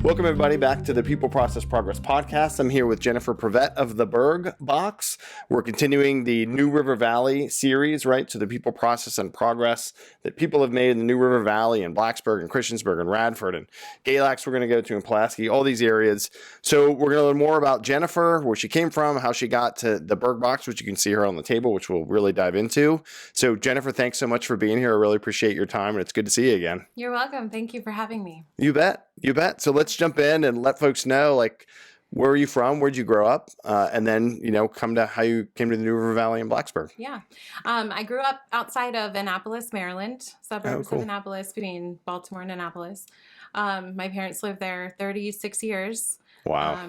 Welcome, everybody, back to the People Process Progress podcast. I'm here with Jennifer Prevette of the Burg Box. We're continuing the New River Valley series, right? So the people process and progress that people have made in the New River Valley and Blacksburg and Christiansburg and Radford and Galax we're going to go to in Pulaski, all these areas. So we're going to learn more about Jennifer, where she came from, how she got to the Burg Box, which you can see her on the table, which we'll really dive into. So Jennifer, thanks so much for being here. I really appreciate your time, and it's good to see you again. You're welcome. Thank you for having me. You bet. You bet. So let's jump in and let folks know, like, where are you from? Where'd you grow up? And then, come to how you came to the New River Valley in Blacksburg. Yeah. I grew up outside of Annapolis, Maryland, suburbs cool. of Annapolis, between Baltimore and Annapolis. My parents lived there 36 years. Wow.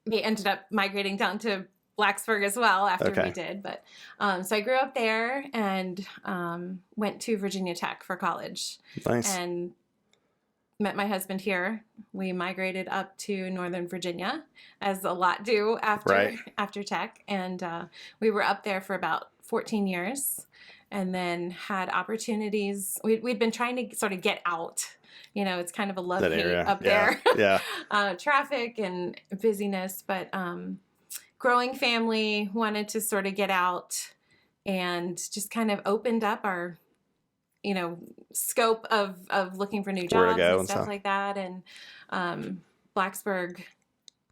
They ended up migrating down to Blacksburg as well after we did. But so I grew up there and went to Virginia Tech for college. Nice. And met my husband here. We migrated up to Northern Virginia, as a lot do after Tech. And we were up there for about 14 years and then had opportunities. We'd been trying to sort of get out. It's kind of a love-hate up there. Yeah. Traffic and busyness, but growing family, wanted to sort of get out and just kind of opened up our scope of looking for new jobs and stuff like that. And Blacksburg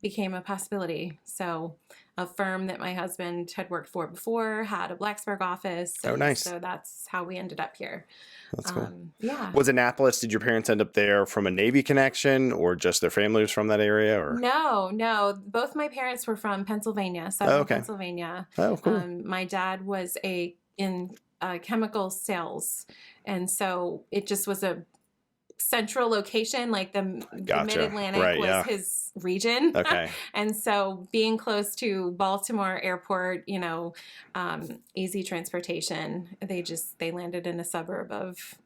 became a possibility. So a firm that my husband had worked for before had a Blacksburg office. Oh, nice. So that's how we ended up here. That's cool. Yeah. Was Annapolis, did your parents end up there from a Navy connection or just their family was from that area? Or No. Both my parents were from Pennsylvania, Southern Pennsylvania. Oh, cool. My dad was in chemical sales. And so it just was a central location, like the Mid-Atlantic was his region. Okay. And so being close to Baltimore Airport, easy transportation, they landed in a suburb of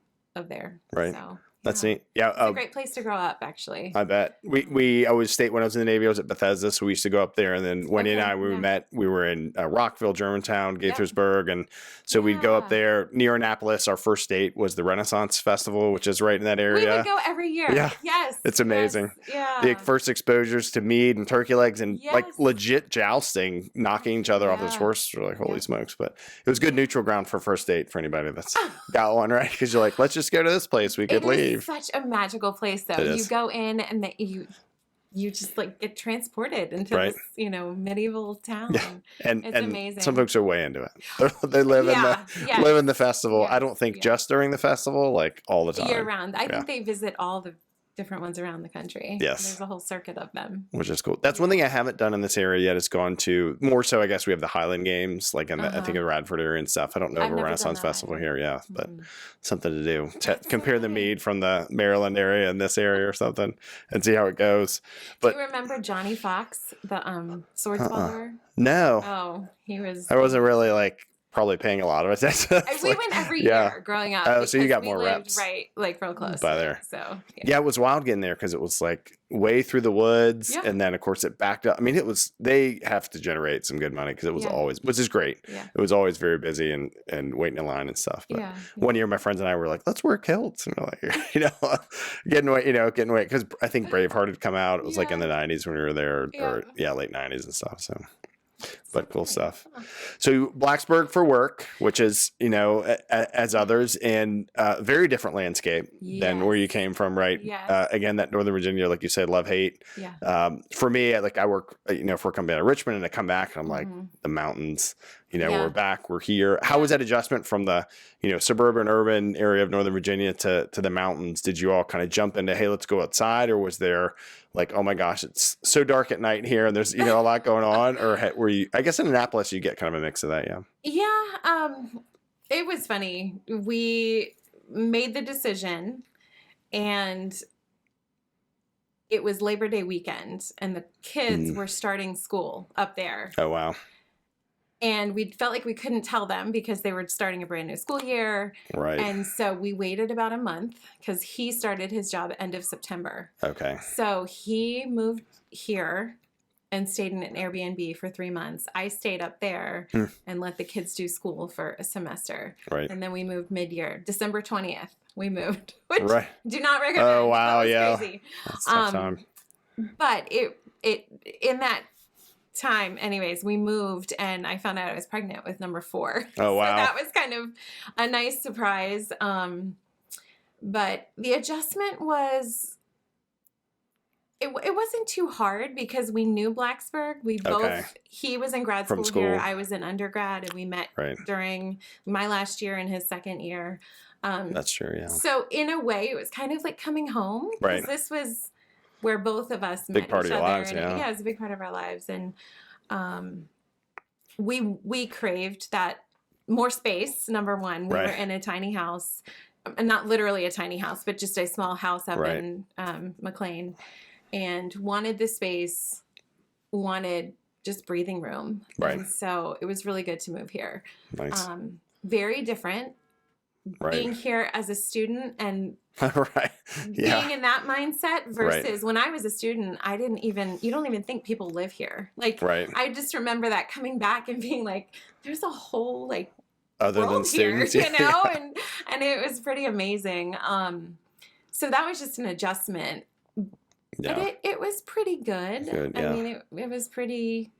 there. Right. So, that's neat. Yeah. It's a great place to grow up, actually. I bet. We always stayed, when I was in the Navy, I was at Bethesda, so we used to go up there. And then Wendy and I, we met, we were in Rockville, Germantown, Gaithersburg. And so we'd go up there near Annapolis. Our first date was the Renaissance Festival, which is right in that area. We would go every year. Yeah. Yes. It's amazing. Yes. The first exposures to mead and turkey legs and like legit jousting, knocking each other off this horse. We're like, holy smokes. But it was good neutral ground for first date for anybody that's got one, right? Because you're like, let's just go to this place. We could leave. It's such a magical place, though. You go in and you just like get transported into this, medieval town. Yeah. And it's amazing. Some folks are way into it. They live in the festival. Yes. I don't think just during the festival, like all the time. Year round. I think they visit all the different ones around the country. Yes. There's a whole circuit of them. Which is cool. That's one thing I haven't done in this area yet is gone to, more so I guess we have the Highland Games, like in the, I think in the Radford area and stuff. I don't know of a Renaissance Festival here, but something to do. Compare the mead from the Maryland area and this area or something and see how it goes. But do you remember Johnny Fox, the sword swallower? No. Oh, he was... I wasn't really probably paying a lot of attention. We went every year growing up. Oh, so you got more reps. Right, real close. By there. So, yeah, it was wild getting there because it was way through the woods. And then, of course, it backed up. I mean, they have to generate some good money because it was always, which is great. Yeah. It was always very busy and waiting in line and stuff. But one year, my friends and I were like, let's wear kilts. And we're like, getting away. Because I think Braveheart had come out. It was in the 90s when we were there, or late 90s and stuff. So. But cool stuff. So Blacksburg for work, which is, as others, and very different landscape than where you came from, right? Yes. Again, that Northern Virginia, like you said, love, hate. Yeah. For me, I work, for a company out of Richmond, and I come back and I'm like, the mountains, we're back, we're here. How was that adjustment from the, suburban, urban area of Northern Virginia to the mountains? Did you all kind of jump into, hey, let's go outside? Or was there oh my gosh, it's so dark at night here and there's, a lot going on? Or were you, I guess in Annapolis, you get kind of a mix of that, yeah. Yeah. It was funny. We made the decision and it was Labor Day weekend and the kids were starting school up there. Oh, wow. And we felt like we couldn't tell them because they were starting a brand new school year. Right. And so we waited about a month because he started his job at end of September. Okay. So he moved here and stayed in an Airbnb for 3 months. I stayed up there and let the kids do school for a semester. Right. And then we moved mid-year. December 20th, we moved, which do not recommend. Oh, wow. That was crazy. That's a tough time. But it in that time, anyways, we moved and I found out I was pregnant with number 4. Oh, wow. So that was kind of a nice surprise. But the adjustment was, it wasn't too hard because we knew Blacksburg. We both, he was in grad school here, I was in undergrad, and we met during my last year and his second year. That's true, yeah. So in a way, it was kind of like coming home. Because this was where both of us met each other. Big part of your lives, yeah. It was a big part of our lives. And we craved that more space, number one. We were in a tiny house. Not literally a tiny house, but just a small house up in McLean. And wanted the space, wanted just breathing room. Right. And so it was really good to move here. Nice. Very different. Being here as a student and being in that mindset versus when I was a student, you don't even think people live here. Like, I just remember that coming back and being like, there's a whole, like, other than students, here, you know, and it was pretty amazing. So that was just an adjustment. Yeah. But it was pretty good. I mean, it was pretty.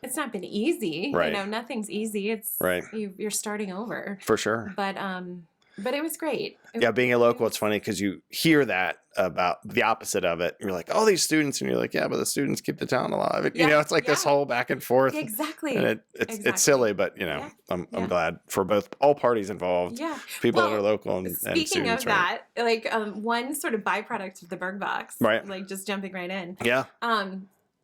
It's not been easy. You know, nothing's easy. It's you're starting over for sure. But it was great. Being a local, it's funny because you hear that about the opposite of it. You're like, oh, these students, and you're like, yeah, but the students keep the town alive. You know, it's like this whole back and forth. Exactly. And it's silly, but you know, I'm glad for all parties involved. Yeah. People that are local and speaking students, of that, like one sort of byproduct of the Burg Box, like just jumping right in. Yeah.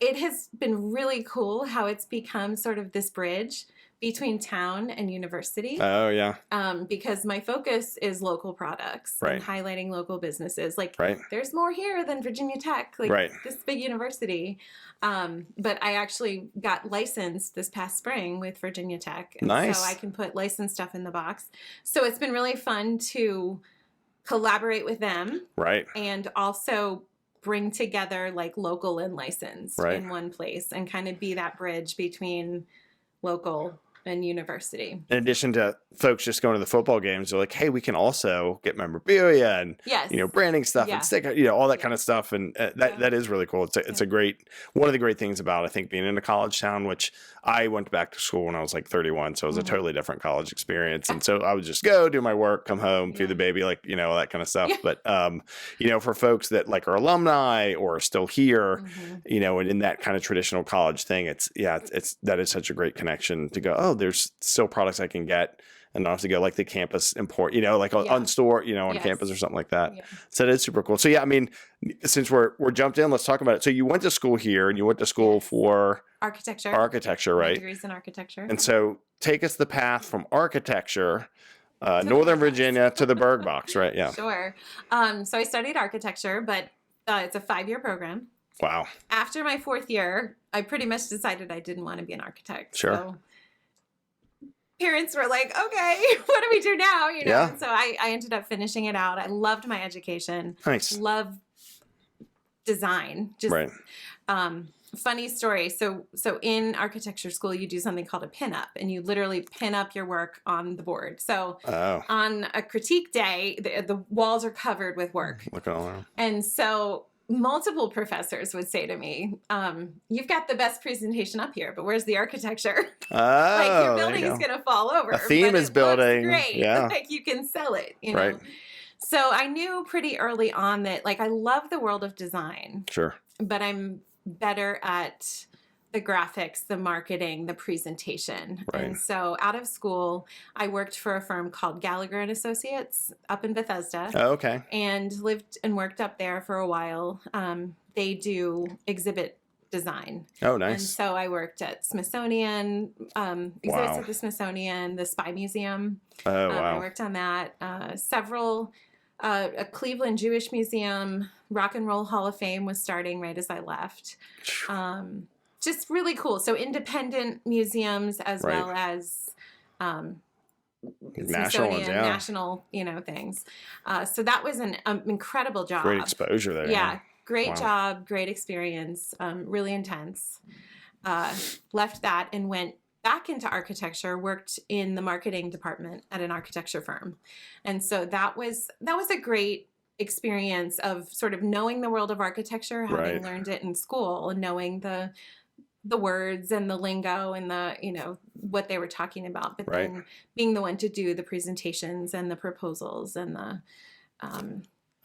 It has been really cool how it's become sort of this bridge between town and university. Oh, yeah. Because my focus is local products and highlighting local businesses. Like, there's more here than Virginia Tech, like this big university. But I actually got licensed this past spring with Virginia Tech. And so I can put licensed stuff in the box. So it's been really fun to collaborate with them. Right. And also bring together like local and licensed in one place and kind of be that bridge between local and university. In addition to folks just going to the football games, they're like, hey, we can also get memorabilia and, you know, branding stuff and sticker, you know, all that kind of stuff. And that is really cool. It's a great, one of the great things about, I think, being in a college town, which I went back to school when I was like 31. So it was a totally different college experience. And so I would just go do my work, come home, feed the baby, like, you know, all that kind of stuff. But, you know, for folks that like are alumni or are still here, you know, and in that kind of traditional college thing, that is such a great connection to go, oh, there's still products I can get and not have to go like the campus import, you know, like on store, you know, on campus or something like that. Yeah. So that is super cool. So yeah, I mean, since we're jumped in, let's talk about it. So you went to school here and you went to school for architecture, right? Degrees in architecture. And so take us the path from architecture, Northern Virginia to the Burg Box, right? Yeah. Sure. So I studied architecture, but it's a 5-year program. Wow. After my 4th year, I pretty much decided I didn't want to be an architect. Sure. So parents were like, okay, what do we do now? You know, and so I ended up finishing it out. I loved my education. Nice. Love design. Just funny story. So in architecture school, you do something called a pin-up, and you literally pin up your work on the board. So on a critique day, the walls are covered with work. Look at all that. And so multiple professors would say to me, you've got the best presentation up here, but where's the architecture? Like your building is going to fall over. A theme is building. Great. Yeah. Like you can sell it, you know? So I knew pretty early on that like I love the world of design. Sure. But I'm better at the graphics, the marketing, the presentation. Right. And so out of school, I worked for a firm called Gallagher and Associates up in Bethesda. Oh, okay. And lived and worked up there for a while. They do exhibit design. Oh, nice. And so I worked at Smithsonian, exhibits at the Smithsonian, the Spy Museum. Oh, wow. I worked on that. Several, a Cleveland Jewish Museum, Rock and Roll Hall of Fame was starting right as I left. Just really cool. So independent museums as well as national ones, national, you know, things. So that was an incredible job. Great exposure there. Yeah, Great job, great experience, really intense. Left that and went back into architecture, worked in the marketing department at an architecture firm. And so that was a great experience of sort of knowing the world of architecture, having learned it in school, and knowing the words and the lingo and the, you know, what they were talking about, but then being the one to do the presentations and the proposals and the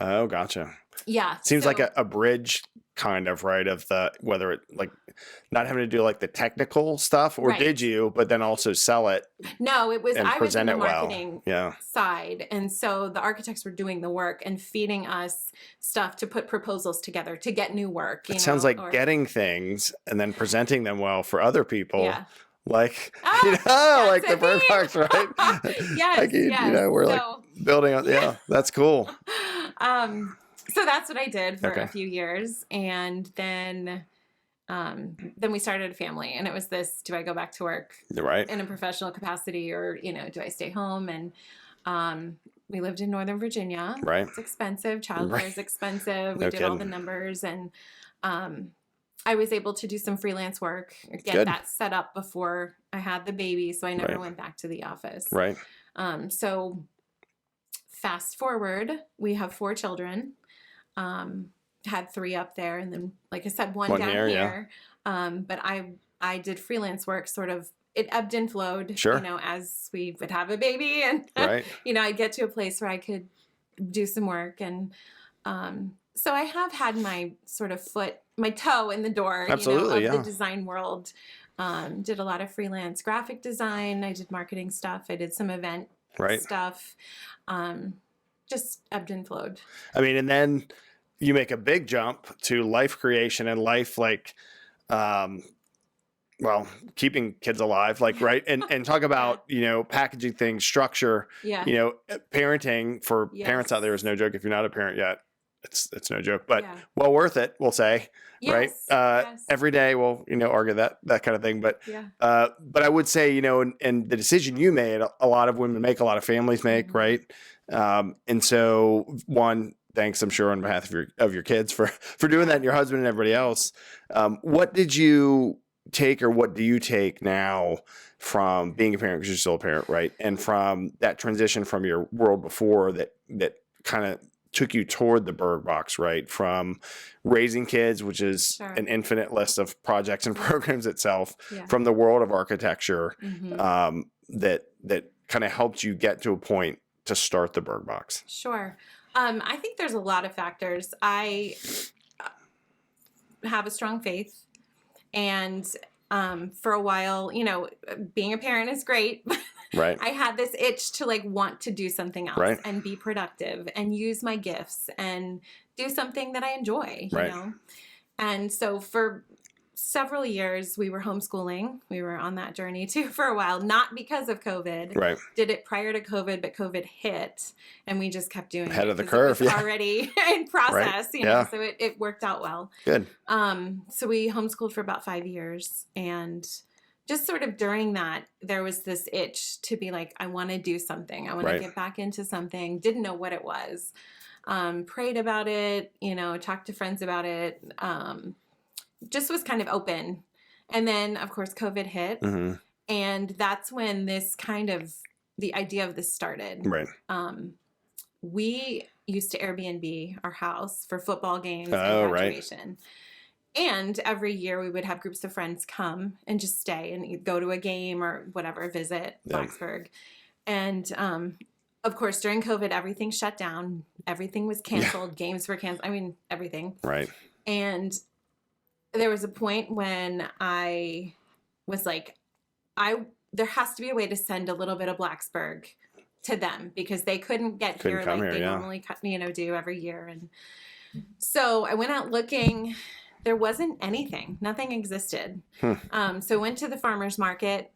oh, gotcha. Yeah. Seems like a bridge kind of, right? Of the, whether it like not having to do like the technical stuff, or did you, but then also sell it? No, it was, I was in the marketing well. side. And so the architects were doing the work and feeding us stuff to put proposals together to get new work. It sounds like getting things and then presenting them well for other people. Yeah. Like, you know, like the Burg Box, right? Yes, like, you know, we're like building on, that's cool. So that's what I did for a few years. And then we started a family, and it was this, do I go back to work in a professional capacity, or, you know, do I stay home? And we lived in Northern Virginia. It's expensive. Childcare is expensive. We did all the numbers, and I was able to do some freelance work, get that set up before I had the baby. So I never went back to the office. So fast forward, we have 4 children. Had 3 up there, and then, like I said, one down here. But I did freelance work, sort of, it ebbed and flowed, you know, as we would have a baby, and, you know, I'd get to a place where I could do some work. And, so I have had my sort of my toe in the door, you know, of the design world. Did a lot of freelance graphic design. I did marketing stuff. I did some event stuff. Just ebbed and flowed. I mean, and then you make a big jump to life creation and life, like, well, keeping kids alive, like, and talk about, you know, packaging things, structure, you know, parenting for parents out there is no joke. If you're not a parent yet, it's no joke, but well worth it, we'll say, every day we'll, you know, argue that kind of thing. But, but I would say, you know, and the decision you made, a lot of women make, a lot of families make, and so thanks, I'm sure, on behalf of your kids for doing that, and your husband and everybody else. What did you take, or what do you take now from being a parent, because you're still a parent, right? And from that transition from your world before that kind of took you toward the Burg Box, right? From raising kids, which is an infinite list of projects and programs itself, from the world of architecture, that kind of helped you get to a point to start the Burg Box. Sure. I think there's a lot of factors. I have a strong faith, and for a while, you know, being a parent is great. I had this itch to, like, want to do something else and be productive and use my gifts and do something that I enjoy, you know? And so for several years, we were homeschooling. We were on that journey too for a while, not because of COVID. Did it prior to COVID, but COVID hit, and we just kept doing ahead of the curve. Already in process, you know, so it worked out well. Good. So we homeschooled for about 5 years, and just sort of during that, there was this itch to be like, I want to do something. I want to get back into something. Didn't know what it was. Prayed about it, you know, talked to friends about it. Just was kind of open. And then, of course, COVID hit. And that's when this kind of, the idea of this started. We used to Airbnb our house for football games and graduation. And every year we would have groups of friends come and just stay and go to a game or whatever, visit Blacksburg. And, of course, during COVID, everything shut down. Everything was canceled. Games were canceled. I mean, everything. And there was a point when I was like, there has to be a way to send a little bit of Blacksburg to them, because they couldn't get here like they normally, you know, do every year. And so I went out looking. There wasn't anything. Nothing existed. So went to the farmer's market,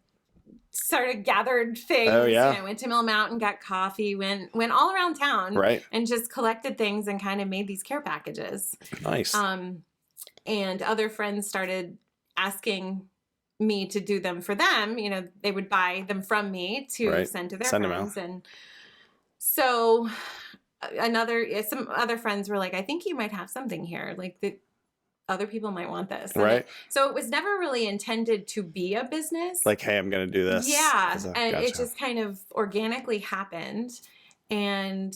gathered things. You know, went to Mill Mountain, got coffee, went all around town, and just collected things and kind of made these care packages. Nice. And other friends started asking me to do them for them. You know, they would buy them from me to send to their friends. And so some other friends were like, I think you might have something here. Like the other people might want this. Right. So it was never really intended to be a business. Like, hey, I'm going to do this. Yeah. And it just kind of organically happened. And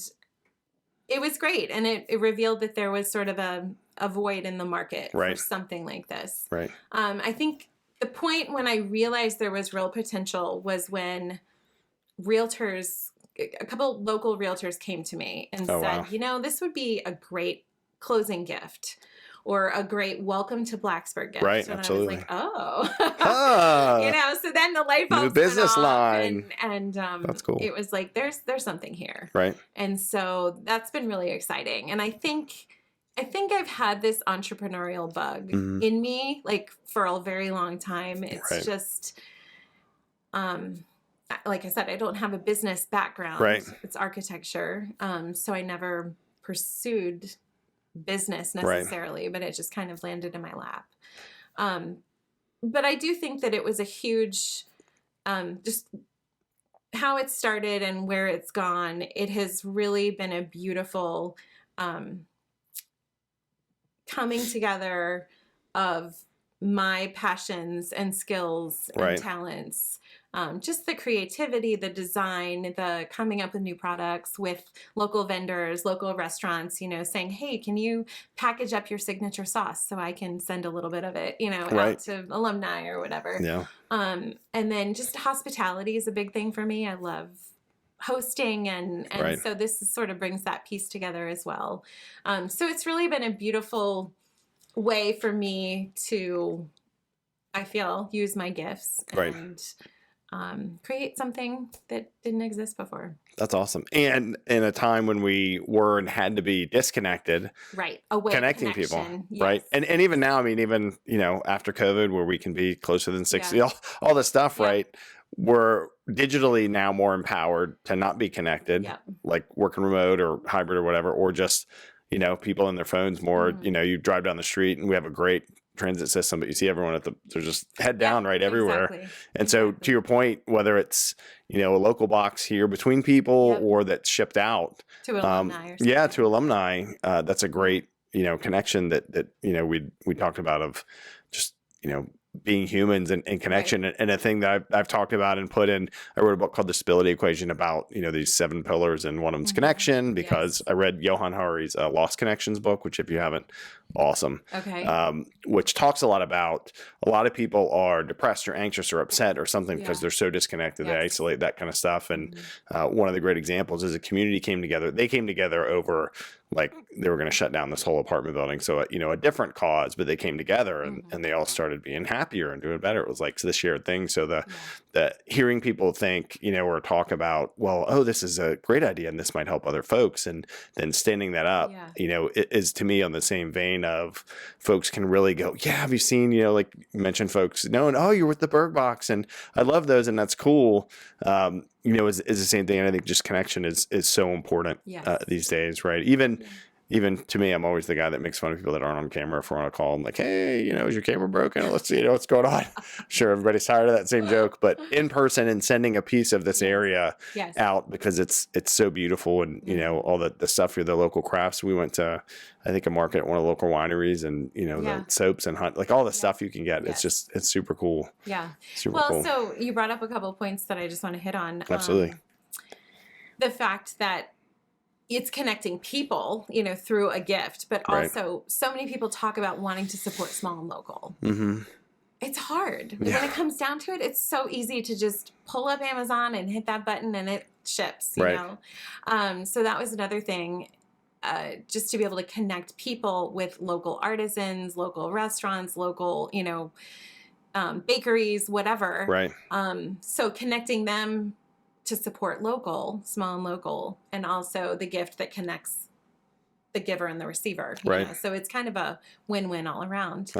it was great. And it revealed that there was sort of a void in the market for something like this. Right. I think the point when I realized there was real potential was when a couple local realtors came to me and said, this would be a great closing gift or a great welcome to Blacksburg gift. Right, and absolutely. I was like, so then the light bulbs the business went off line. And that's cool. It was like, there's something here. Right. And so that's been really exciting. And I think I've had this entrepreneurial bug in me, like for a very long time. It's just, like I said, I don't have a business background. Right. It's architecture. So I never pursued business necessarily, but it just kind of landed in my lap. But I do think that it was a huge, just how it started and where it's gone. It has really been a beautiful coming together of my passions and skills and talents. Just the creativity, the design, the coming up with new products with local vendors, local restaurants, saying, hey, can you package up your signature sauce so I can send a little bit of it, out to alumni or whatever. Yeah. And then just hospitality is a big thing for me. I love hosting and so this sort of brings that piece together as well. So it's really been a beautiful way for me to, I feel, use my gifts and create something that didn't exist before. That's awesome. And in a time when we were and had to be disconnected, connecting people, right? And even now, I mean, even, after COVID where we can be closer than 60, all this stuff, right? We're digitally now more empowered to not be connected, like working remote or hybrid or whatever, or just, people in their phones more, you drive down the street and we have a great transit system, but you see everyone they're just head down everywhere. Exactly. And so to your point, whether it's, a local box here between people or that's shipped out to alumni or something. To alumni, that's a great, connection that we talked about of just, being humans and connection. And a thing that I've talked about and put in, I wrote a book called The Stability Equation about, these 7 pillars, and one of them's connection, because I read Johan Hari's Lost Connections book, which if you haven't, awesome. Okay. Which talks a lot about, a lot of people are depressed or anxious or upset or something because they're so disconnected, they isolate, that kind of stuff. And one of the great examples is a community came together. They came together over, like, they were going to shut down this whole apartment building. So, a different cause, but they came together and they all started being happier and doing better. It was like this shared thing. So the hearing people think, or talk about, well, oh, this is a great idea and this might help other folks. And then standing that up, it is to me on the same vein of folks can really go, yeah, have you seen, like you mentioned folks, no, and oh, you're with the Burg Box and I love those and that's cool. Is the same thing. And I think just connection is so important these days, right? Even to me, I'm always the guy that makes fun of people that aren't on camera. If we're on a call, I'm like, hey, is your camera broken? Let's see, what's going on. Sure, everybody's tired of that same joke, but in person and sending a piece of this area out because it's so beautiful and, all the stuff here, the local crafts. We went to, I think, a market at one of the local wineries and, the soaps and like all the stuff you can get. It's super cool. Yeah. Super cool. So you brought up a couple of points that I just want to hit on. Absolutely. The fact that it's connecting people, through a gift, but also so many people talk about wanting to support small and local. Mm-hmm. It's hard. When it comes down to it, it's so easy to just pull up Amazon and hit that button and it ships, you know? So that was another thing, just to be able to connect people with local artisans, local restaurants, local, bakeries, whatever. Right. So connecting them to support local, small and local, and also the gift that connects the giver and the receiver. You know? So it's kind of a win-win all around.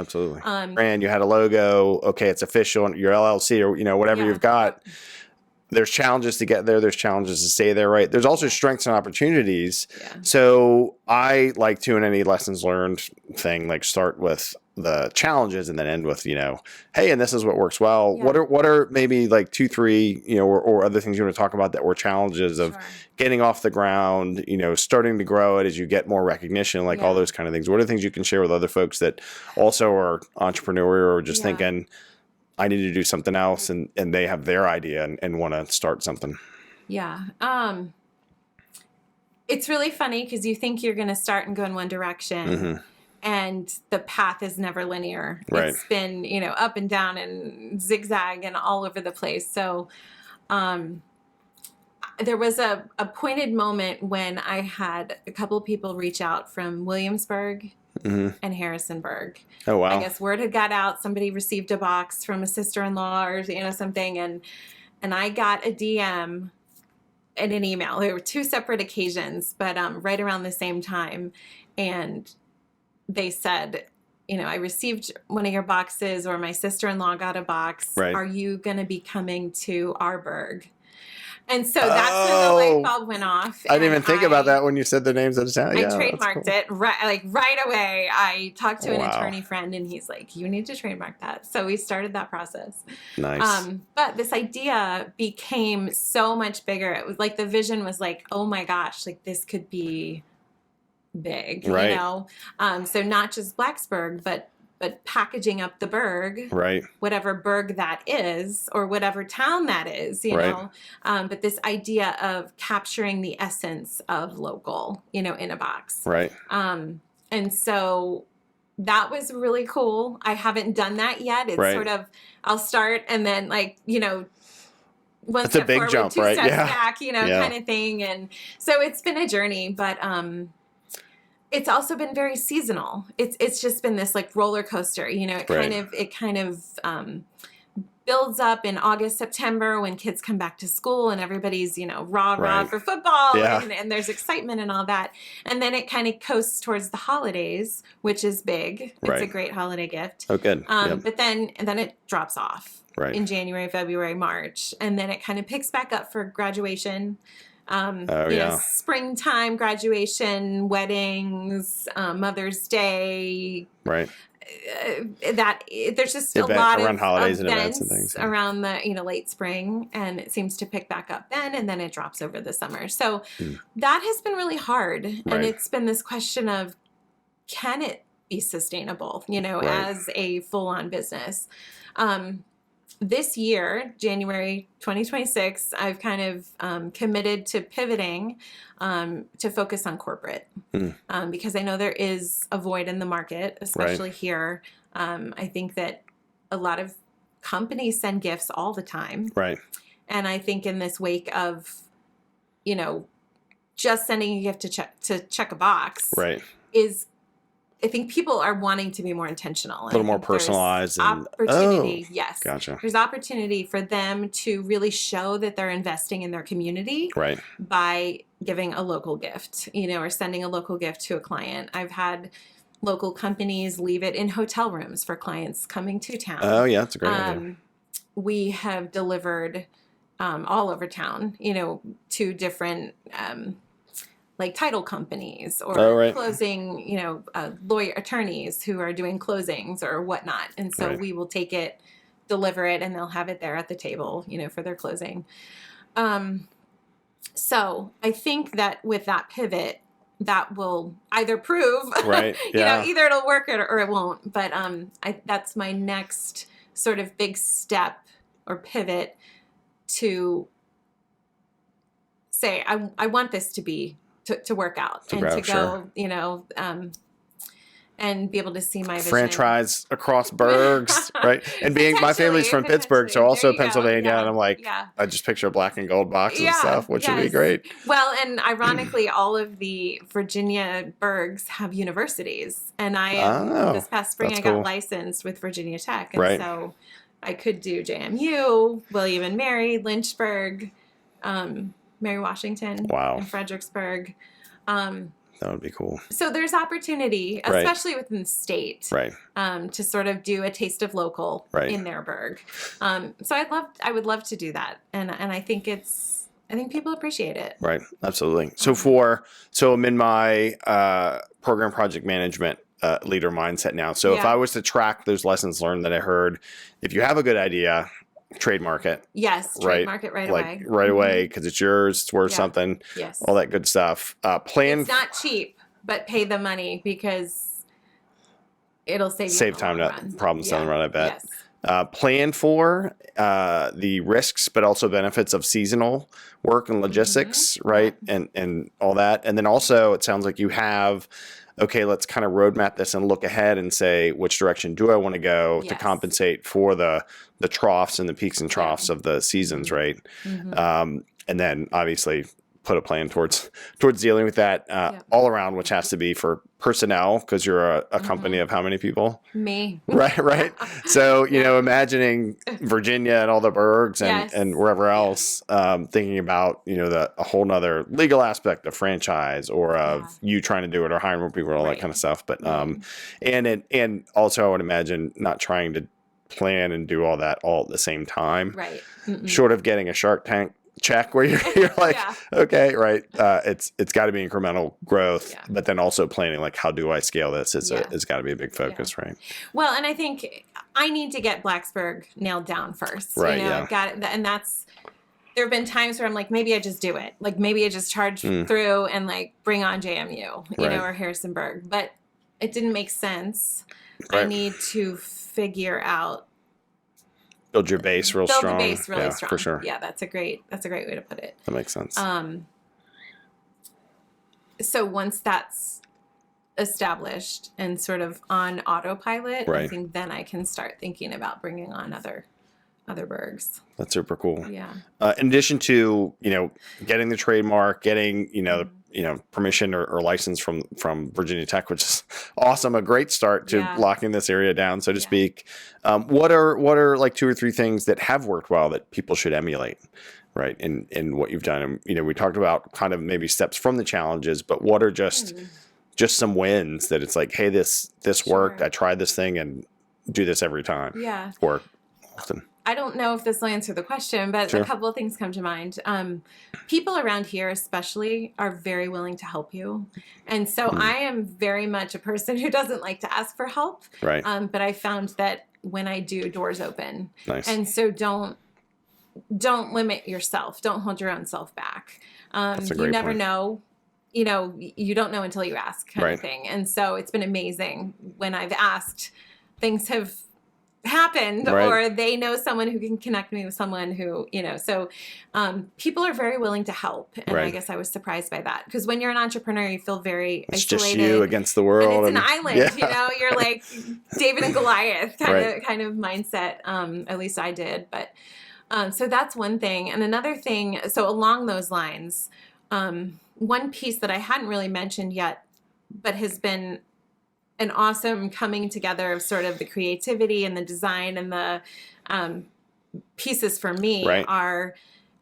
there's challenges to get there. There's challenges to stay there, right? There's also strengths and opportunities. Yeah. So I like to, in any lessons learned thing, like start with the challenges and then end with, hey, and this is what works well. Yeah. What are maybe like 2, 3, or other things you want to talk about that were challenges of getting off the ground, starting to grow it as you get more recognition, like all those kind of things. What are things you can share with other folks that also are entrepreneurial or just thinking, I need to do something else, and they have their idea and want to start something? Yeah. It's really funny because you think you're going to start and go in one direction, and the path is never linear. Right. It's been, up and down and zigzag and all over the place. So there was a pointed moment when I had a couple of people reach out from Williamsburg and Harrisonburg. Oh, wow. I guess word had got out. Somebody received a box from a sister-in-law or something, and I got a DM and an email. There were 2 separate occasions, but right around the same time, and they said, I received one of your boxes, or my sister-in-law got a box. Right. Are you going to be coming to our burg? And so that's when the light bulb went off. I didn't even think about that when you said the names of the town. I trademarked it right away. I talked to an attorney friend, and he's like, "You need to trademark that." So we started that process. Nice. But this idea became so much bigger. It was like the vision was like, "Oh my gosh, like this could be big," right. So not just Blacksburg, but packaging up the burg, right? Whatever burg that is, or whatever town that is, know. But this idea of capturing the essence of local, in a box, right? And so that was really cool. I haven't done that yet. It's sort of, I'll start and then one step a big forward, jump, 2 right? steps back, kind of thing. And so it's been a journey, but it's also been very seasonal. It's just been this roller coaster, It kind of builds up in August, September when kids come back to school and everybody's rah for football and there's excitement and all that. And then it kind of coasts towards the holidays, which is big. It's a great holiday gift. Oh, good. But then it drops off in January, February, March, and then it kind of picks back up for graduation. Springtime, graduation, weddings, Mother's Day. Right. There's just a lot around of holidays events and events and things around the late spring, and it seems to pick back up then, and then it drops over the summer. So that has been really hard, and it's been this question of, can it be sustainable? As a full-on business. This year, January 2026, I've kind of committed to pivoting to focus on corporate because I know there is a void in the market, especially here. I think that a lot of companies send gifts all the time. Right. And I think in this wake of, just sending a gift to check a box I think people are wanting to be more intentional. A little more personalized. Opportunity, yes. Gotcha. There's opportunity for them to really show that they're investing in their community by giving a local gift, or sending a local gift to a client. I've had local companies leave it in hotel rooms for clients coming to town. Oh, yeah, that's a great idea. We have delivered all over town, to different title companies or closing, lawyer attorneys who are doing closings or whatnot. And so we will take it, deliver it, and they'll have it there at the table, for their closing. So I think that with that pivot, that will either prove, either it'll work or it won't. But that's my next sort of big step or pivot to say, I want this to be to work out to go, and be able to see my vision. Franchise across burgs, right? And being my family's from Pittsburgh, so also Pennsylvania, and I'm like, I just picture black and gold boxes and stuff, which would be great. Well, and ironically, all of the Virginia burgs have universities, and this past spring I got licensed with Virginia Tech, and so I could do JMU, William and Mary, Lynchburg, Mary Washington, and Fredericksburg. That That would be cool. So there's opportunity, especially within the state, to sort of do a taste of local in their burg. So I would love to do that, and I think people appreciate it. Right, absolutely. So I'm in my program project management leader mindset now. So if I was to track those lessons learned that I heard, if you have a good idea, trademark it. Yes, trademark it right away. Right away, because it's yours, it's worth something. Yes. All that good stuff. It's not cheap, but pay the money because it'll save time to problem solving run, I bet. Yes. Plan for the risks, but also benefits of seasonal work and logistics, right? And all that. And then also, it sounds like you have, okay, let's kind of roadmap this and look ahead and say, which direction do I want to go to compensate for the troughs and the peaks and troughs of the seasons, right? And then obviously put a plan towards dealing with that all around, which has to be for personnel, because you're a company of how many people? Me. Right. So, imagining Virginia and all the burgs and wherever else, thinking about, a whole nother legal aspect of franchise or of you trying to do it or hiring more people, all that kind of stuff. But, and also I would imagine not trying to plan and do all that all at the same time. Right. Short of getting a Shark Tank check where you're like, okay, right. It's got to be incremental growth, but then also planning, like, how do I scale this? It's got to be a big focus, right? Well, and I think I need to get Blacksburg nailed down first. Right. I've got it, and there have been times where I'm like, maybe I just do it. Like, maybe I just charge through and like bring on JMU, or Harrisonburg, but it didn't make sense. I need to figure out. Build your base real strong. Build the base really strong. For sure. Yeah, that's a great way to put it. That makes sense. So once that's established and sort of on autopilot, I think then I can start thinking about bringing on other burgs. That's super cool. Yeah. In addition to, getting the trademark, getting, permission or license from Virginia Tech, which is awesome. A great start to locking this area down, so to speak. What are like 2 or 3 things that have worked well that people should emulate, right? In what you've done. And, we talked about kind of maybe steps from the challenges, but what are just some wins that it's like, hey, this worked. I tried this thing and do this every time. Yeah. Or often. I don't know if this will answer the question, but a couple of things come to mind. People around here especially are very willing to help you. And so I am very much a person who doesn't like to ask for help. Right. But I found that when I do, doors open. Nice. And so don't limit yourself. Don't hold your own self back. You never know. You don't know until you ask kind of thing. And so it's been amazing when I've asked, things have happened or they know someone who can connect me with someone who, so people are very willing to help. And I guess I was surprised by that because when you're an entrepreneur, you feel very isolated. Just you against the world. And it's an island, you're like David and Goliath kind of mindset. At least I did. But so that's one thing. And another thing, so along those lines, one piece that I hadn't really mentioned yet, but has been an awesome coming together of sort of the creativity and the design and the pieces for me are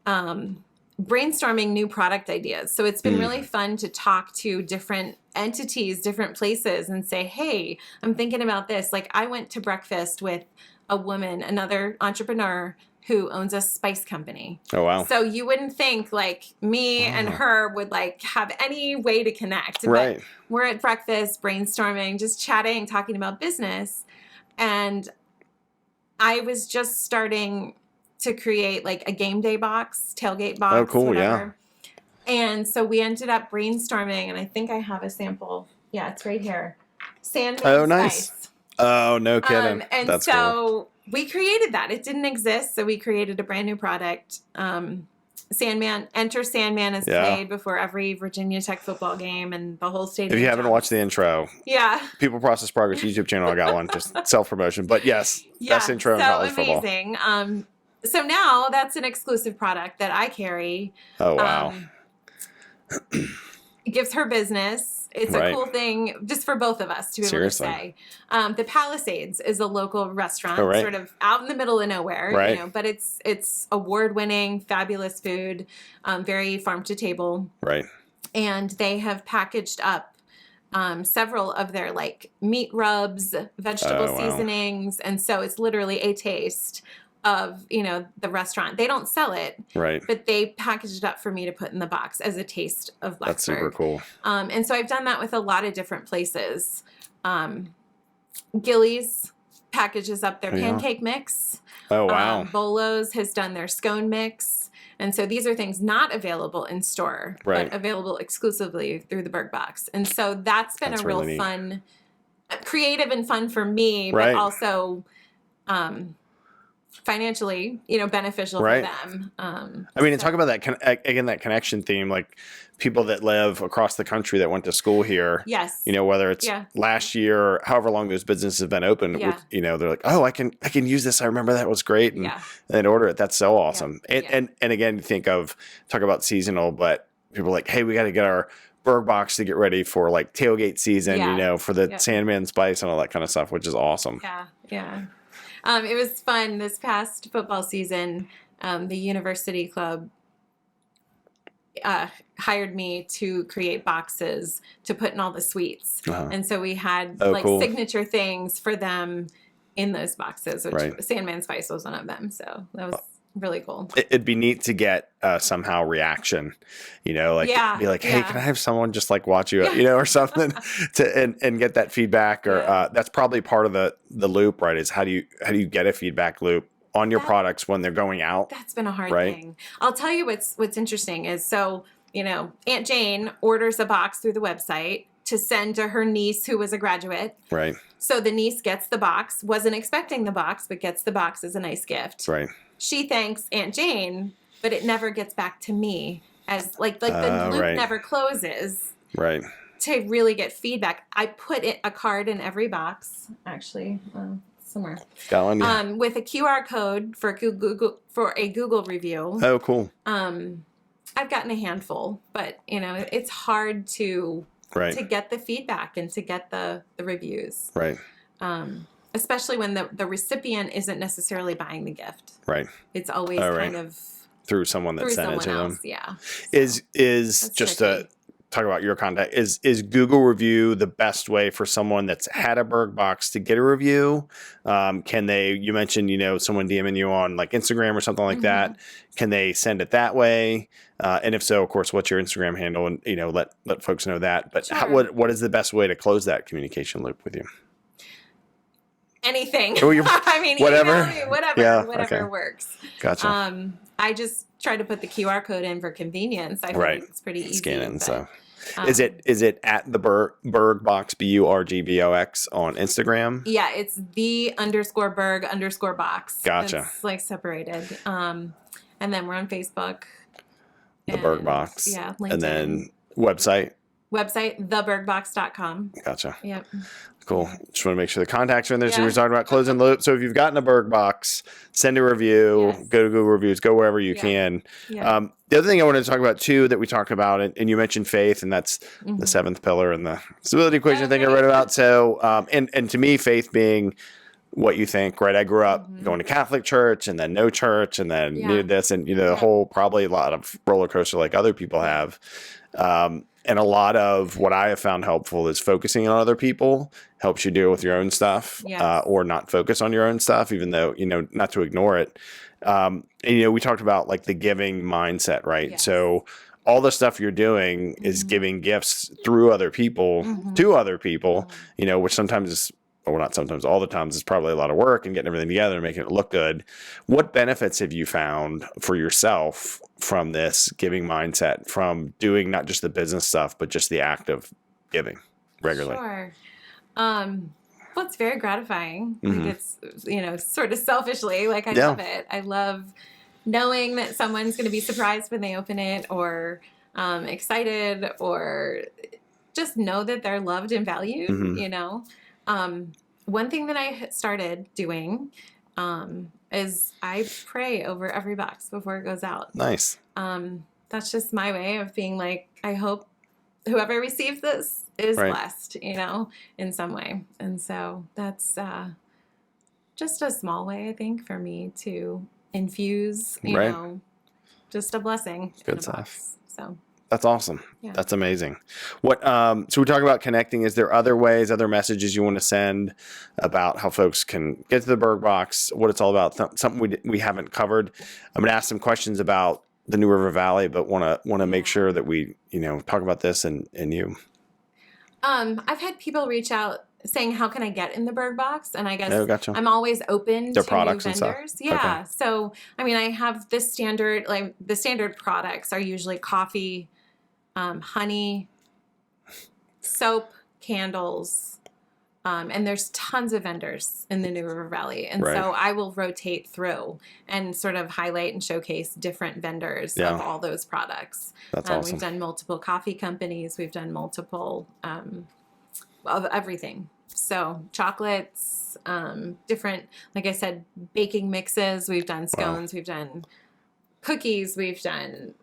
brainstorming new product ideas. So it's been really fun to talk to different entities, different places and say, hey, I'm thinking about this. Like I went to breakfast with a woman, another entrepreneur who owns a spice company. Oh, wow. So you wouldn't think like me and her would like have any way to connect. But we're at breakfast, brainstorming, just chatting, talking about business. And I was just starting to create like a game day box, tailgate box. Oh, cool. Whatever. Yeah. And so we ended up brainstorming and I think I have a sample. Yeah, it's right here. Sandman Oh, nice. Spice. Oh, no kidding. And that's so cool. We created that. It didn't exist, so we created a brand new product. Sandman is played before every Virginia Tech football game and the whole stadium. If you haven't watched the intro, People Process Progress YouTube channel, I got one, just self-promotion. But yes, best intro in college football. Amazing. So now that's an exclusive product that I carry. Oh, wow. It gives her business. It's a cool thing just for both of us to be able to say. The Palisades is a local restaurant, sort of out in the middle of nowhere, but it's award-winning, fabulous food, very farm to table. Right. and they have packaged up several of their like meat rubs, vegetable seasonings. And so it's literally a taste of, the restaurant. They don't sell it, right? But they packaged it up for me to put in the box as a taste of Blacksburg. That's super cool. And so I've done that with a lot of different places. Gillies packages up their pancake mix. Oh, wow. Bolo's has done their scone mix. And so these are things not available in store, but available exclusively through the Burg Box. And so that's been a real fun, creative and fun for me, but also financially, beneficial for them. I mean, and talk about that, again, that connection theme, like people that live across the country that went to school here. Yes. Whether it's last year or however long those businesses have been open, they're like, oh, I can use this. I remember that was great. And then order it. That's so awesome. And again, talk about seasonal, but people are like, hey, we got to get our Burg Box to get ready for like tailgate season, for the Sandman Spice and all that kind of stuff, which is awesome. Yeah. Yeah. It was fun this past football season. The university club hired me to create boxes to put in all the suites. And so we had signature things for them in those boxes, which Sandman Spice was one of them. So that was really cool. It'd be neat to get somehow reaction, be like, hey, can I have someone just like watch you, or something and get that feedback or that's probably part of the loop, right? Is how do you get a feedback loop on your products when they're going out? That's been a hard thing. I'll tell you what's interesting is, so, Aunt Jane orders a box through the website to send to her niece who was a graduate. Right. So the niece gets the box, wasn't expecting the box, but gets the box as a nice gift. Right. She thanks Aunt Jane, but it never gets back to me as the loop never closes. Right. To really get feedback, I put a card in every box, actually, somewhere. Got one, yeah. With a QR code for a Google review. Oh, cool. I've gotten a handful, but it's hard to get the feedback and to get the reviews. Right. Especially when the recipient isn't necessarily buying the gift. Right. It's always kind of through someone that sent it to them. Yeah. Is just tricky. To talk about your contact, is Google review the best way for someone that's had a Burg Box to get a review? You mentioned, someone DMing you on like Instagram or something like that. Can they send it that way? And if so, of course, what's your Instagram handle? And, let folks know that. But what is the best way to close that communication loop with you? Anything. I mean, whatever. Whatever works. Gotcha. I just try to put the QR code in for convenience. I think it's pretty easy. Scan in, so. Is it at the Burg Box BURGBOX on Instagram? Yeah, it's _Burg_box. Gotcha. It's like separated. And then we're on Facebook. The Burg Box. Yeah, LinkedIn. And then website, theburgbox.com. Gotcha. Yep. Cool. Just want to make sure the contacts are in there. So we're talking about closing the loop. So if you've gotten a Burg Box, send a review, go to Google Reviews, go wherever you can. Yeah. The other thing I wanted to talk about too, that we talked about, and you mentioned faith, and that's the seventh pillar and the stability equation thing I read about. So, and to me, faith being what you think, right? I grew up going to Catholic church and then no church and then needed this and, the whole, probably a lot of roller coaster like other people have. And a lot of what I have found helpful is focusing on other people helps you deal with your own stuff, or not focus on your own stuff, even though, not to ignore it. And, we talked about like the giving mindset, right? Yes. So all the stuff you're doing is giving gifts through other people to other people, which sometimes is, or not sometimes, all the times is probably a lot of work and getting everything together and making it look good. What benefits have you found for yourself from this giving mindset, from doing not just the business stuff, but just the act of giving regularly? Sure. Well, it's very gratifying. It's, sort of selfishly, like I love it. I love knowing that someone's going to be surprised when they open it, or excited, or just know that they're loved and valued, One thing that I started doing is I pray over every box before it goes out. Nice. That's just my way of being like, I hope whoever receives this is blessed, in some way. And so that's just a small way, I think, for me to infuse, just a blessing. Good stuff. So That's awesome. Yeah. That's amazing. What, so we talk about connecting. Is there other ways, other messages you want to send about how folks can get to the Burg Box, what it's all about? Something we haven't covered. I'm going to ask some questions about the New River Valley, but want to make sure that we, talk about this and you. I've had people reach out saying, how can I get in the Burg Box? And I guess gotcha. I'm always open Their to products new vendors. Yeah. Okay. So, I mean, I have the standard products are usually coffee, honey, soap, candles, and there's tons of vendors in the New River Valley. And so I will rotate through and sort of highlight and showcase different vendors of all those products. That's awesome. We've done multiple coffee companies. We've done multiple of everything. So chocolates, different, like I said, baking mixes. We've done scones. Wow. We've done cookies. We've done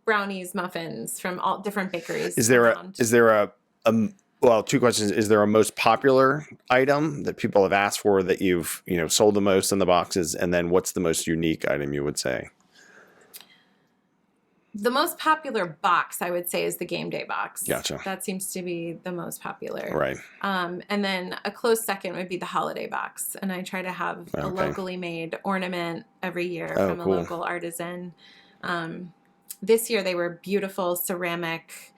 brownies, muffins from all different bakeries. Is there well, two questions. Is there a most popular item that people have asked for that you've, sold the most in the boxes? And then what's the most unique item you would say? The most popular box, I would say, is the game day box. Gotcha. That seems to be the most popular. Right. And then a close second would be the holiday box. And I try to have a locally made ornament every year from a local artisan. This year they were beautiful ceramic.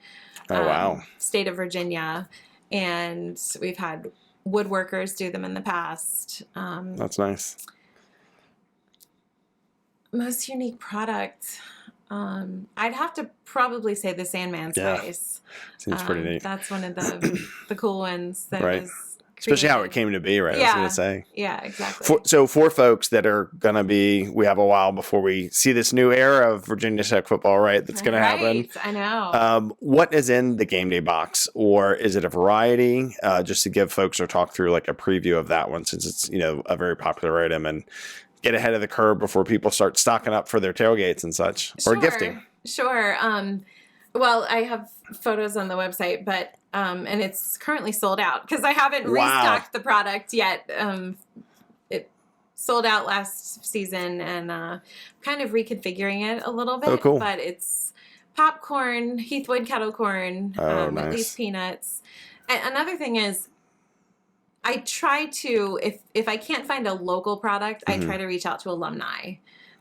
Wow. State of Virginia. And we've had woodworkers do them in the past. That's nice. Most unique product. I'd have to probably say the Sandman Spice. Seems pretty neat. That's one of the cool ones that was especially how it came to be, right? Yeah. I was going to say. Yeah, exactly. So for folks that are going to be, we have a while before we see this new era of Virginia Tech football, right? That's going to happen. I know. What is in the game day box, or is it a variety? Just to give folks or talk through like a preview of that one, since it's, a very popular item, and get ahead of the curve before people start stocking up for their tailgates and such, or gifting. Sure. Well, I have photos on the website, but and it's currently sold out because I haven't restocked the product yet. It sold out last season, and kind of reconfiguring it a little bit. Oh, cool. But it's popcorn, Heathwood kettle corn, nice. At least peanuts. And another thing is, I try to, if I can't find a local product, I try to reach out to alumni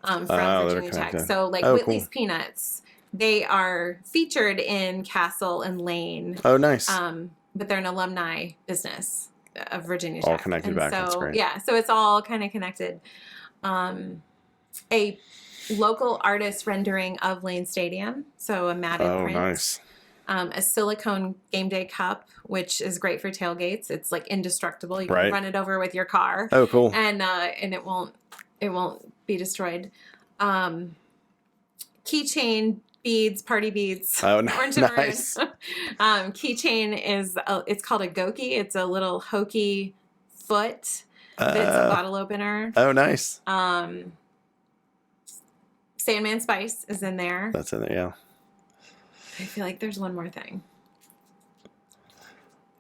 from Virginia Tech. So like Whitley's Peanuts, they are featured in Castle and Lane. Oh, nice. But they're an alumni business of Virginia Tech. All connected and back. So, that's great. Yeah, so it's all kind of connected. A local artist rendering of Lane Stadium, so a matted print. Oh, nice. A silicone game day cup, which is great for tailgates. It's like indestructible. You can run it over with your car. Oh, cool. And it won't be destroyed. Keychain, beads, party beads. Oh, orange and nice. Keychain is it's called a goki. It's a little hokey foot that's a bottle opener. Oh, nice. Sandman Spice is in there. That's in there, yeah. I feel like there's one more thing.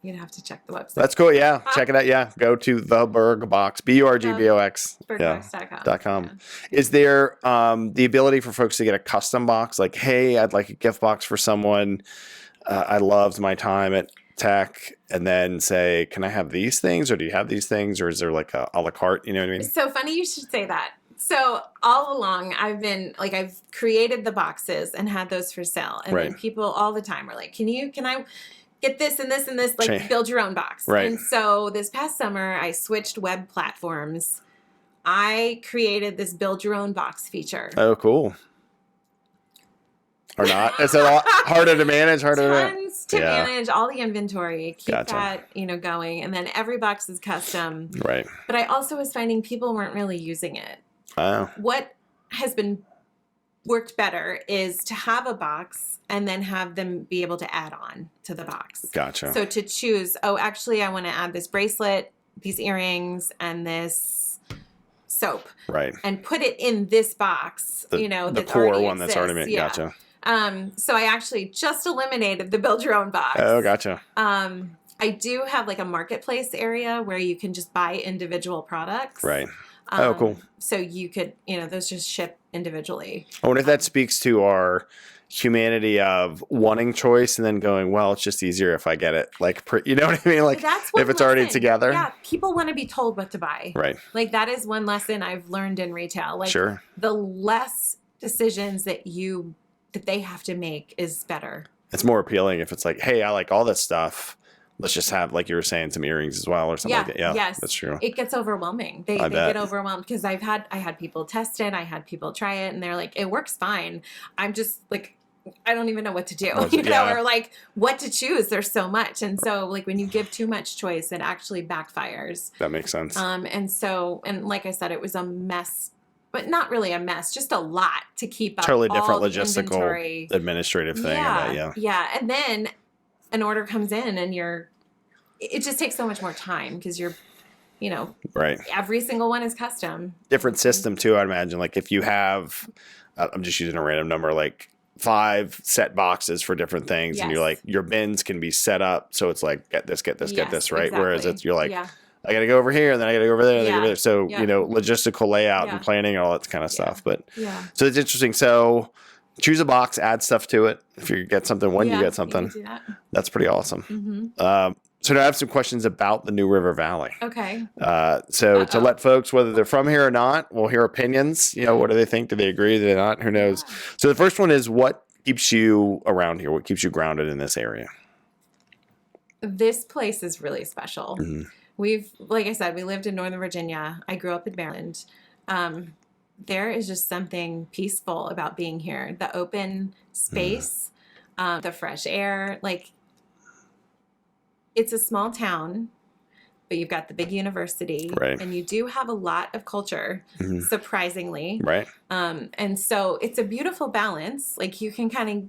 You'd have to check the website. That's cool. Yeah. Check it out. Yeah. Go to the Burg Box, BURGBOX. BurgBox.com. Yeah. Is there the ability for folks to get a custom box? Like, hey, I'd like a gift box for someone. I loved my time at Tech, and then say, can I have these things, or do you have these things, or is there like a la carte? You know what I mean? So funny you should say that. So all along, I've created the boxes and had those for sale, and then people all the time are like, can I get this and this and this, like build your own box. Right. And so this past summer, I switched web platforms. I created this build your own box feature. Oh, cool. Or not? It's a lot harder to manage, Tons to manage all the inventory, keep that, going. And then every box is custom. Right. But I also was finding people weren't really using it. Oh. What has been worked better is to have a box and then have them be able to add on to the box. Gotcha. So to choose, actually, I want to add this bracelet, these earrings, and this soap. Right. And put it in this box, the core one that's already made. Yeah. Gotcha. So I actually just eliminated the build your own box. Oh, gotcha. I do have like a marketplace area where you can just buy individual products. Right. Cool. So you could, those just ship individually. I wonder if that speaks to our humanity of wanting choice and then going, well, it's just easier if I get it. Like, you know what I mean? Like if it's already together. Yeah. People want to be told what to buy. Right. Like that is one lesson I've learned in retail. Like the less decisions that they have to make is better. It's more appealing if it's like, hey, I like all this stuff. Let's just have, like you were saying, some earrings as well or something like that. Yeah, yes. That's true. It gets overwhelming. They get overwhelmed because I had people test it. I had people try it and they're like, it works fine. I'm just like, I don't even know what to do, or like what to choose. There's so much. And so like when you give too much choice, it actually backfires. That makes sense. And like I said, it was a mess, but not really a mess, just a lot to keep up. Totally different logistical administrative thing. Yeah. And then an order comes in and it just takes so much more time because you're, right. Every single one is custom. Different system too, I'd imagine. Like if you have, I'm just using a random number, like 5 set boxes for different things. Yes. And you're like, your bins can be set up. So it's like, get this, right? Exactly. Whereas you're like, I got to go over here and then I got to go over there. And then over there. So, logistical layout and planning and all that kind of stuff. But so it's interesting. So choose a box, add stuff to it. If you get something, when you get something, that's pretty awesome. Mm-hmm. So now I have some questions about the New River Valley. Okay. So to let folks, whether they're from here or not, we'll hear opinions. What do they think? Do they agree? Do they not? Who knows? Yeah. So the first one is, what keeps you around here? What keeps you grounded in this area? This place is really special. Mm-hmm. Like I said, we lived in Northern Virginia. I grew up in Maryland. There is just something peaceful about being here. The open space, the fresh air. Like, it's a small town, but you've got the big university. Right. And you do have a lot of culture, surprisingly. Right. And so it's a beautiful balance. Like, you can kind of,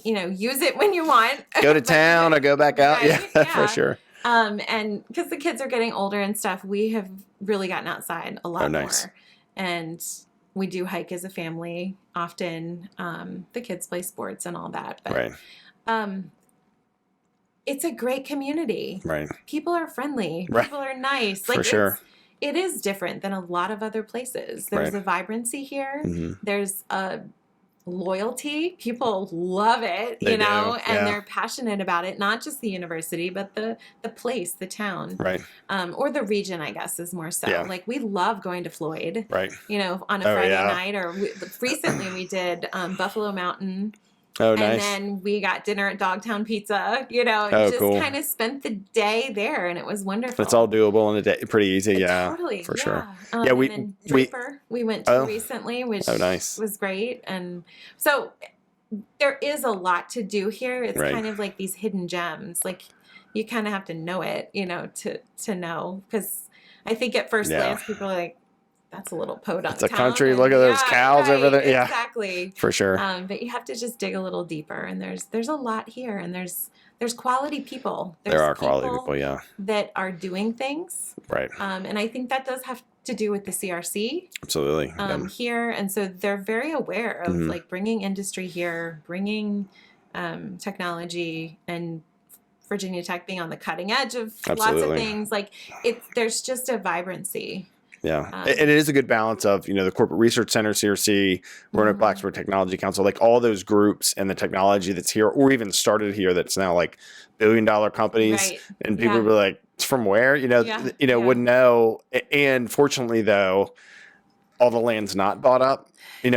use it when you want. Go to town or go back out. Right? Yeah, for sure. And because the kids are getting older and stuff, we have really gotten outside a lot more. And we do hike as a family often. The kids play sports and all that. But, right. It's a great community. Right. People are friendly. Right. People are nice. Like, for sure. It is different than a lot of other places. There's a vibrancy here. Mm-hmm. There's a loyalty. People love it, and they're passionate about it. Not just the university, but the place, the town. Right. Or the region, I guess, is more so. Yeah. Like, we love going to Floyd. Right. On a Friday night. Or recently we did Buffalo Mountain. Oh, nice. And then we got dinner at Dogtown Pizza, and just kind of spent the day there, and it was wonderful. It's all doable in a day, pretty easy, Totally, for sure. We went to recently, which was great, and so there is a lot to do here. It's kind of like these hidden gems. Like, you kind of have to know it, to know, because I think at first glance people are like, that's a little podunk. It's a country. Look at those cows over there. Yeah, exactly. For sure. But you have to just dig a little deeper, and there's a lot here, and there's quality people. There are quality people, that are doing things. Right. And I think that does have to do with the CRC. Absolutely. Here, and so they're very aware of like bringing industry here, bringing technology, and Virginia Tech being on the cutting edge of lots of things. Like, there's just a vibrancy. Yeah. And it is a good balance of, the Corporate Research Center, CRC, Roanoke Blacksburg Technology Council, like all those groups and the technology that's here, or even started here, that's now like billion-dollar companies. Right. And people will be like, from where? Wouldn't know. And fortunately, though, all the land's not bought up.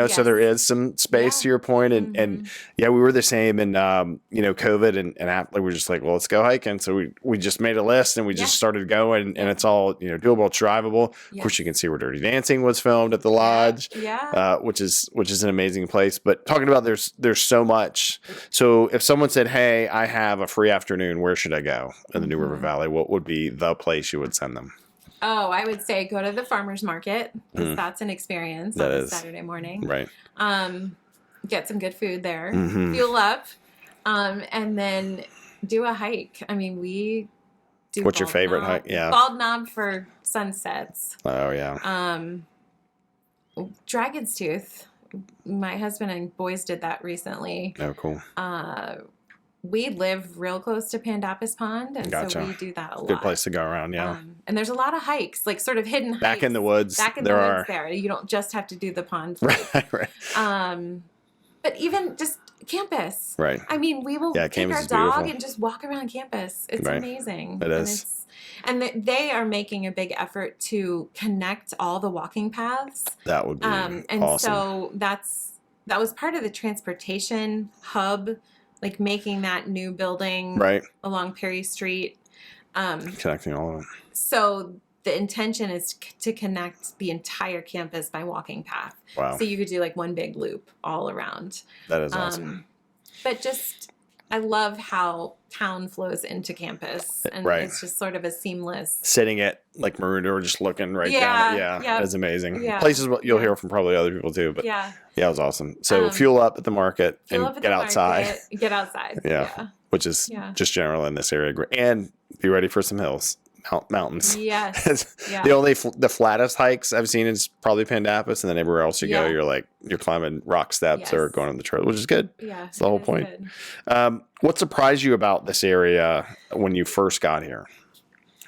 So there is some space to your point. And we were the same in, COVID and we were just like, well, let's go hiking. So we just made a list and we just started going, and it's all, doable, it's drivable. Yes. Of course, you can see where Dirty Dancing was filmed at the lodge, which is an amazing place. But talking about there's so much. So if someone said, hey, I have a free afternoon, where should I go in the New River Valley? What would be the place you would send them? Oh, I would say go to the farmer's market, because that's an experience on a Saturday morning. Right. Get some good food there, fuel up, and then do a hike. I mean, we do. What's your favorite hike? Yeah. Bald Knob for sunsets. Oh, yeah. Dragon's Tooth. My husband and boys did that recently. Oh, cool. We live real close to Pandapis Pond, and so we do that a lot. Good place to go around, and there's a lot of hikes, like sort of hidden hikes. Back in the woods. There. You don't just have to do the pond. Right. But even just campus. Right. I mean, we will take our dog and just walk around campus. It's amazing. It is. And they are making a big effort to connect all the walking paths. That would be and awesome. So that was part of the transportation hub, like making that new building along Perry Street. Connecting all of them. So the intention is to connect the entire campus by walking path. Wow. So you could do like one big loop all around. That is awesome. But I love how town flows into campus. And it's just sort of a seamless. Sitting at like Maroon or just looking down. Yeah. That's amazing. Yeah. Places you'll hear from probably other people too. But yeah, it was awesome. So fuel up at the market and get outside. Get outside. Yeah. Which is just general in this area. And be ready for some hills. Mountains. Yes. The flattest hikes I've seen is probably Annapolis, and then everywhere else you go, you're climbing rock steps or going on the trail, which is good. Yeah, that's the whole point. What surprised you about this area when you first got here?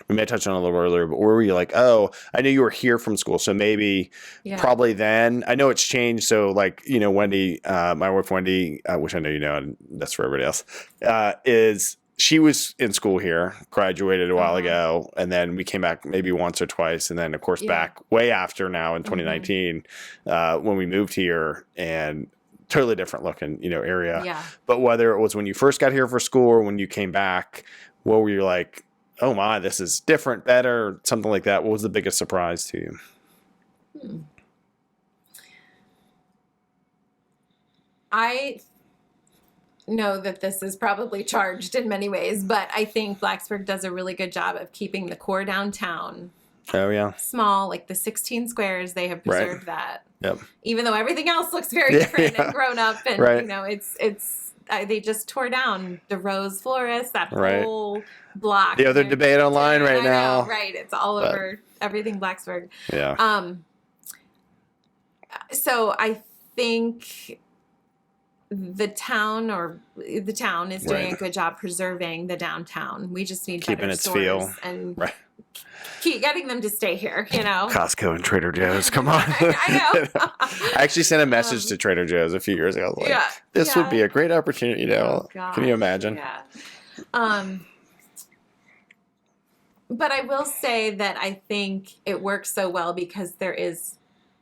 We may touch on it a little earlier, but where were you like, oh, I knew you were here from school, so maybe probably then. I know it's changed. So like, Wendy, my wife Wendy, which I know you know, and that's for everybody else, she was in school here, graduated a while ago, and then we came back maybe once or twice, and then of course back way after now in 2019 when we moved here, and totally different looking area. Yeah. But whether it was when you first got here for school or when you came back, what were you like? Oh my, this is different, better, something like that. What was the biggest surprise to you? I know that this is probably charged in many ways, but I think Blacksburg does a really good job of keeping the core downtown small, like the 16 squares. They have preserved that. Yep. Even though everything else looks very different and grown up, and it's they just tore down the Rose Florist, that whole block. The other debate online now. Right, it's all over everything Blacksburg. Yeah. So I think the town is doing a good job preserving the downtown. We just need keeping better its stores feel and keep getting them to stay here. Costco and Trader Joe's. Come on. I know. I actually sent a message to Trader Joe's a few years ago. I was like, this would be a great opportunity. Can you imagine? Yeah. But I will say that I think it works so well because there is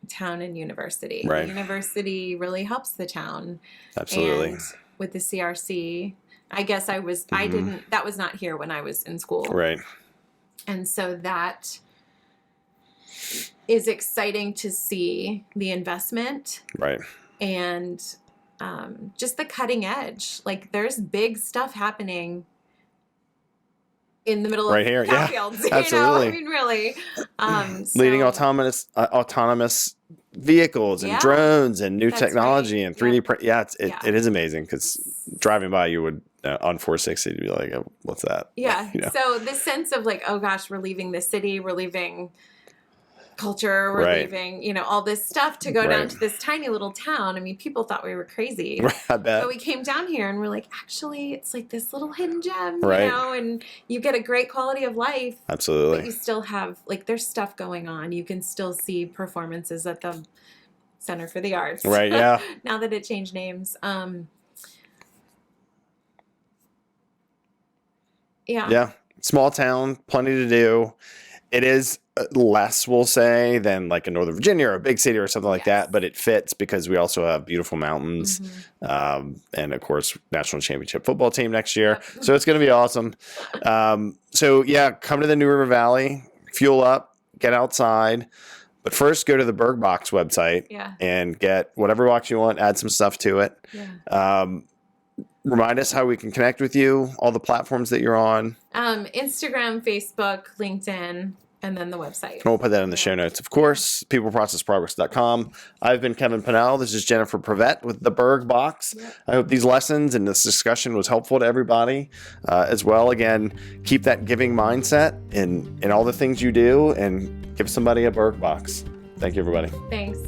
town and university. Right. The university really helps the town. Absolutely. And with the CRC, I guess that was not here when I was in school. Right. And so that is exciting to see the investment. Right. And just the cutting edge. Like there's big stuff happening in the middle of here. fields, absolutely. I mean, really. Leading autonomous vehicles and drones and new technology and 3D print. Yeah, it is amazing because driving by you would on 460 to be like, oh, what's that? Yeah. So the sense of like, oh gosh, we're leaving the city, we're leaving culture, we're leaving, all this stuff to go down to this tiny little town. I mean, people thought we were crazy. I bet. But we came down here and we're like, actually, it's like this little hidden gem, and you get a great quality of life. Absolutely. But you still have, like, there's stuff going on. You can still see performances at the Center for the Arts. Right, yeah. Now that it changed names. Yeah. Small town, plenty to do. It is less, we'll say, than like a Northern Virginia or a big city or something like that, but it fits because we also have beautiful mountains and, of course, national championship football team next year. Yep. So it's going to be awesome. Come to the New River Valley, fuel up, get outside. But first, go to the Burg Box website and get whatever box you want, add some stuff to it. Yeah. Remind us how we can connect with you, all the platforms that you're on. Instagram, Facebook, LinkedIn, and then the website. And we'll put that in the show notes. Of course, peopleprocessprogress.com. I've been Kevin Pinnell. This is Jennifer Prevette with the Burg Box. Yep. I hope these lessons and this discussion was helpful to everybody as well. Again, keep that giving mindset in all the things you do and give somebody a Burg Box. Thank you, everybody. Thanks.